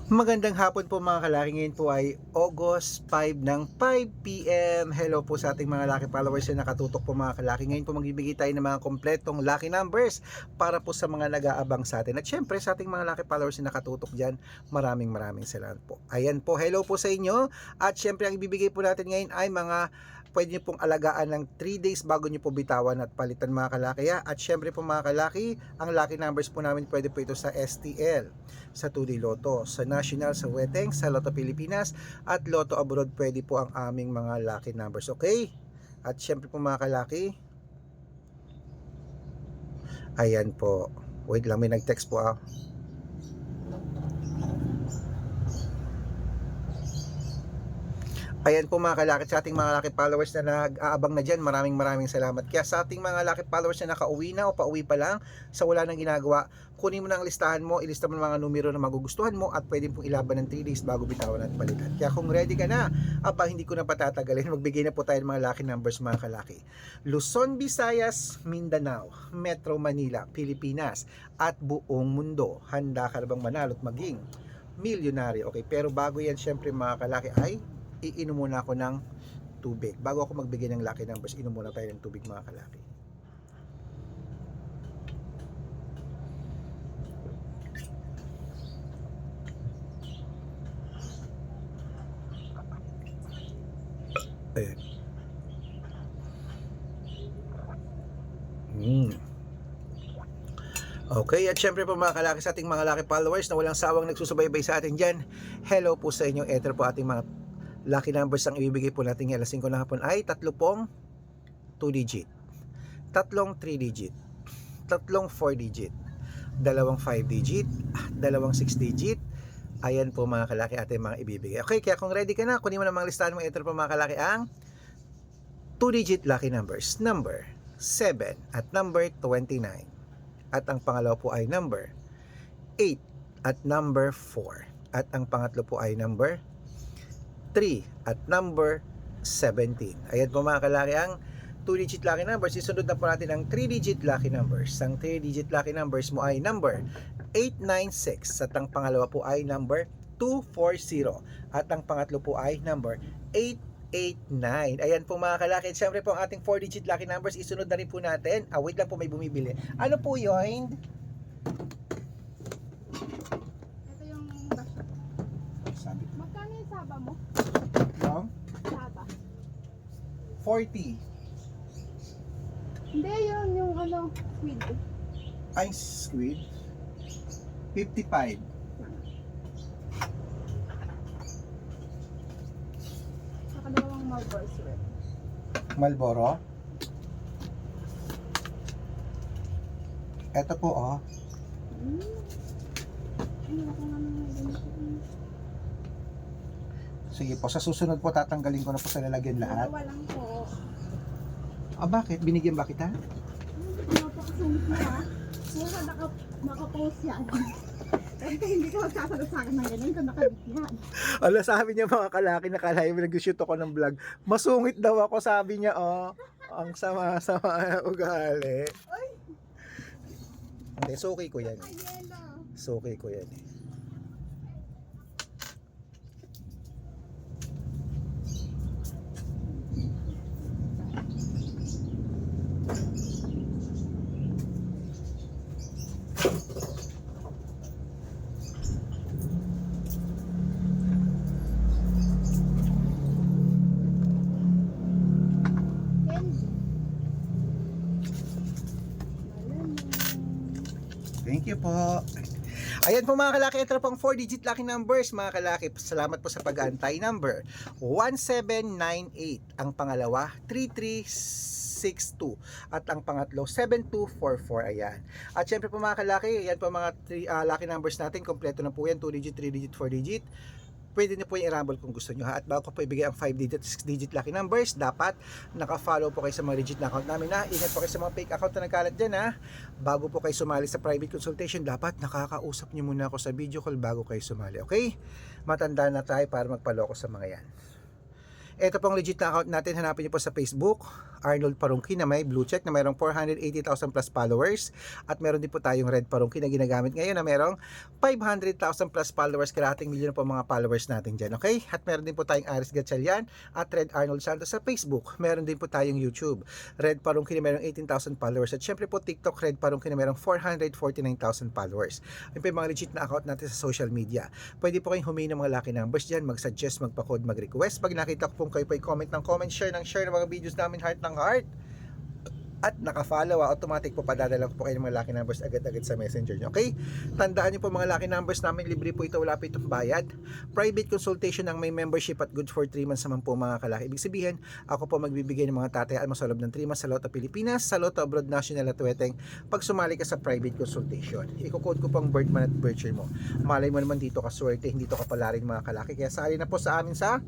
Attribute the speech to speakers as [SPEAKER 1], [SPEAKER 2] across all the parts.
[SPEAKER 1] Magandang hapon po mga kalaki. Ngayon po ay August 5 ng 5 PM. Hello po sa ating mga lucky followers na nakatutok po mga kalaki. Ngayon po magbibigay tayo ng mga kompletong lucky numbers para po sa mga nag-aabang sa atin. At syempre sa ating mga lucky followers na nakatutok dyan, maraming salamat po. Ayan po, hello po sa inyo. At syempre ang ibibigay po natin ngayon ay mga pwede nyo pong alagaan ng 3 days bago nyo po bitawan at palitan mga kalaki. At syempre po mga kalaki, ang lucky numbers po namin pwede po ito sa STL, sa 2D Lotto, sa National, sa Weteng, sa Lotto Pilipinas at Lotto Abroad. Pwede po ang aming mga lucky numbers, okay? At syempre po mga kalaki, ayan po, wait lang, may nag-text po ah. Ayan po mga kalaki, sa ating mga lucky followers na nag-aabang na dyan, maraming salamat. Kaya sa ating mga lucky followers na nakauwi na o pauwi pa lang sa wala nang ginagawa, kunin mo na ang listahan mo, ilista mo ng mga numero na magugustuhan mo at pwede pong ilaban ng 3 days bago bitawan at palitan. Kaya kung ready ka na, hindi ko na patatagalin, magbigay na po tayo ng mga lucky numbers mga kalaki. Luzon, Visayas, Mindanao, Metro Manila, Pilipinas at buong mundo. Handa ka na bang manalo at maging milyonaryo? Okay, pero bago yan syempre mga kalaki ay iinom muna ako ng tubig. Bago ako magbigay ng lucky numbers, inom muna tayo ng tubig mga kalaki. Okay, at syempre po mga kalaki, sa ating mga lucky followers na walang sawang nagsusubaybay sa atin dyan, hello po sa inyo. Ito po ating mga lucky numbers ang ibibigay po natin ngayon alas 5 na hapon ay tatlo pong 2 digit, tatlong 3 digit, tatlong 4 digit, dalawang 5 digit, dalawang 6 digit. Ayan po mga kalaki ating mga ibibigay. Okay, kaya kung ready ka na, kunin mo na mga listahan mo. Ito po mga kalaki ang 2 digit lucky numbers, number 7 at number 29. At ang pangalawa po ay number 8 at number 4. At ang pangatlo po ay number 3 at number 17. Ayan po mga kalaki ang 2-digit lucky numbers. Isunod na po natin ang 3-digit lucky numbers. Ang 3-digit lucky numbers mo ay number 896 at ang pangalawa po ay number 240 at ang pangatlo po ay number 889. Ayan po mga kalaki. Siyempre po ang ating 4-digit lucky numbers, isunod na rin po natin. Wait lang po, may bumibili. Ano po yun?
[SPEAKER 2] Ito yung basyo.
[SPEAKER 1] Sabi ko.
[SPEAKER 2] Magkano yung saba mo?
[SPEAKER 1] Yung
[SPEAKER 2] Saba.
[SPEAKER 1] 40.
[SPEAKER 2] Hindi, yun yung ano, squid.
[SPEAKER 1] Ay, squid. 55.
[SPEAKER 2] Saka dalawang Marlboro sweat.
[SPEAKER 1] Marlboro. Ito po oh.
[SPEAKER 2] Ay, ako nga nang ganito.
[SPEAKER 1] Sige po, sa susunod po tatanggalin ko na po sa lalagyan lahat.
[SPEAKER 2] Dalawa lang po.
[SPEAKER 1] Bakit? Binigyan ba kita?
[SPEAKER 2] Napakasungit mo ha. Kung naka-post yan. Kasi hindi ka magsasagot sa akin ng ganyan kung nakabit yan.
[SPEAKER 1] Ala, sabi niya mga kalaki, nakalayo nag-shoot ako ng vlog. Masungit daw ako, sabi niya, oh. Ang sama-sama na ugali.
[SPEAKER 2] Ay!
[SPEAKER 1] Hindi, suki ko yan.
[SPEAKER 2] Ay, yelo.
[SPEAKER 1] Suki ko yan eh. Thank you po. Ayan po mga kalaki, ito pang 4-digit lucky numbers mga kalaki. Salamat po sa pag-aantay. Number 1798. Ang pangalawa 3362 at ang pangatlo 7244. Ayan. At syempre po mga kalaki, ayan po mga lucky numbers natin. Kompleto na po yan, 2-digit, 3-digit, 4-digit. Pwede niyo po yung i-rumble kung gusto niyo ha. At bago ko po ibigay ang 5-digit, 6-digit lucky numbers, dapat naka-follow po kayo sa mga legit na account namin ha. Ingat po kayo sa mga fake account na nagkalat dyan ha. Bago po kayo sumali sa private consultation, dapat nakakausap niyo muna ako sa video call bago kayo sumali, okay? Matanda na tayo para magpaloko sa mga yan. Ito pong legit na account natin, hanapin niyo po sa Facebook, Arnold Parungki na may blue check na mayroong 480,000 plus followers. At meron din po tayong Red Parungki na ginagamit ngayon na mayroong 500,000 plus followers, kalahating milyon po mga followers natin dyan, okay? At meron din po tayong Aris Gatchalian at Red Arnold Santos sa Facebook. Meron din po tayong YouTube, Red Parungki na mayroong 18,000 followers. At syempre po TikTok, Red Parungki na mayroong 449,000 followers. Yun po yung mga legit na account natin sa social media. Pwede po kayong humingi ng mga lucky numbers dyan, mag-suggest, magpa-code, mag-request. Pag nakita ko po kayo po comment ng comment, share ng mga videos namin, heart ng heart, at naka-follow, automatic po padadala ko po kayo ng mga lucky numbers agad-agad sa messenger nyo, okay? Tandaan nyo po mga lucky numbers namin, libre po ito, wala po itong bayad. Private consultation ang may membership at good for 3 months naman po mga kalaki. Ibig sabihin, ako po magbibigay ng mga tatayaan mo sa loob ng 3 months sa Lotto Pilipinas, sa Lotto Abroad National at Tuweteng pag sumali ka sa private consultation. Iko-code ko pang birth month at birth year mo. Malay mo naman dito ka swerte, hindi to kapala rin mga kalaki. Kaya sali na po sa amin sa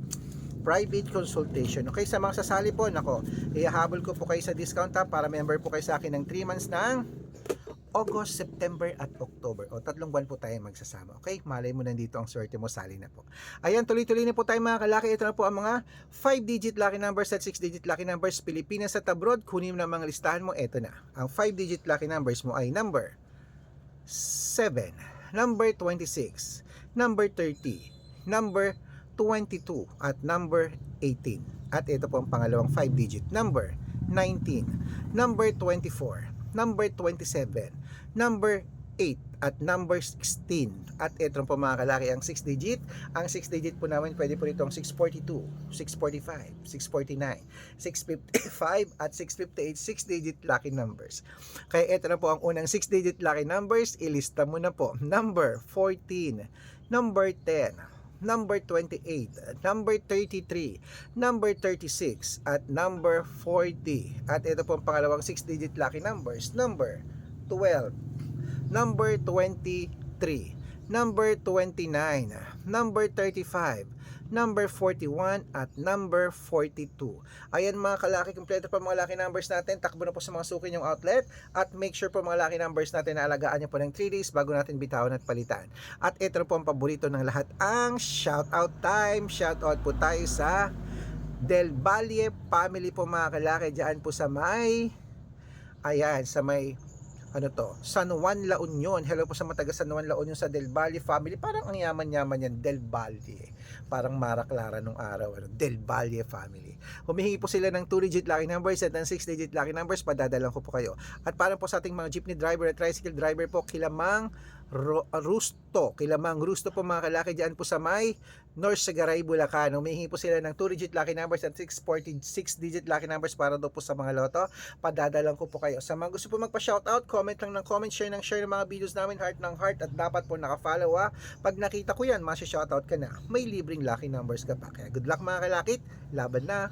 [SPEAKER 1] private consultation. Okay, sa mga sasali po, nako, ihahabol ko po kayo sa discount ha, para member po kayo sa akin ng 3 months ng August, September at October. O 3 buwan po tayo magsasama. Okay, malay mo nandito ang swerte mo, sali na po. Ayan, tuloy-tuloy na po tayo mga kalaki. Ito na po ang mga 5-digit lucky numbers at 6-digit lucky numbers Pilipinas at abroad. Kunin mo na mga listahan mo. Ito na. Ang 5-digit lucky numbers mo ay number 7, number 26, number 30, number 22 at number 18. At ito po ang pangalawang 5-digit number 19, number 24, number 27, number 8 at number 16. At ito po mga kalaki ang 6-digit. Ang 6-digit po namin pwede po rito ang 642, 645, 649, 655 at 658 6-digit lucky numbers. Kaya ito na po ang unang 6-digit lucky numbers. Ilista mo na po. Number 14, number 10, number 28, number 33, number 36, at number 40. At ito po ang pangalawang 6-digit lucky numbers, number 12, number 23, number 29, number 35, number 41, at number 42. Ayan mga kalaki, kompleto pa mga lucky numbers natin. Takbo na po sa mga suki yung outlet. At make sure po mga lucky numbers natin na alagaan nyo po ng 3 days bago natin bitawan at palitan. At ito na po ang paborito ng lahat, ang shoutout time. Shoutout po tayo sa Del Valle family po mga kalaki. Diyan po sa may, ayan, sa may San Juan, La Union. Hello po sa mga taga San Juan, La Union, sa Del Valle family. Parang ang yaman-yaman yan, Del Valle. Parang Mara Clara nung araw, Del Valle family. Humihingi po sila ng 2-digit lucky numbers at ng 6-digit lucky numbers, padadalan ko po kayo. At para po sa ating mga jeepney driver at tricycle driver po, Kilamang Rusto po mga kalaki, dyan po sa may North Sagaray, Bulacan. Humihingi po sila ng 2-digit lucky numbers at 6-digit lucky numbers para daw po sa mga loto. Padadalan ko po kayo. Sa mga gusto po magpa-shoutout, comment lang ng comment, share ng mga videos namin, heart ng heart, at dapat po naka-follow ha. Pag nakita ko yan, masya-shoutout ka na. May libreng lucky numbers ka pa. Kaya good luck mga kalakit, laban na!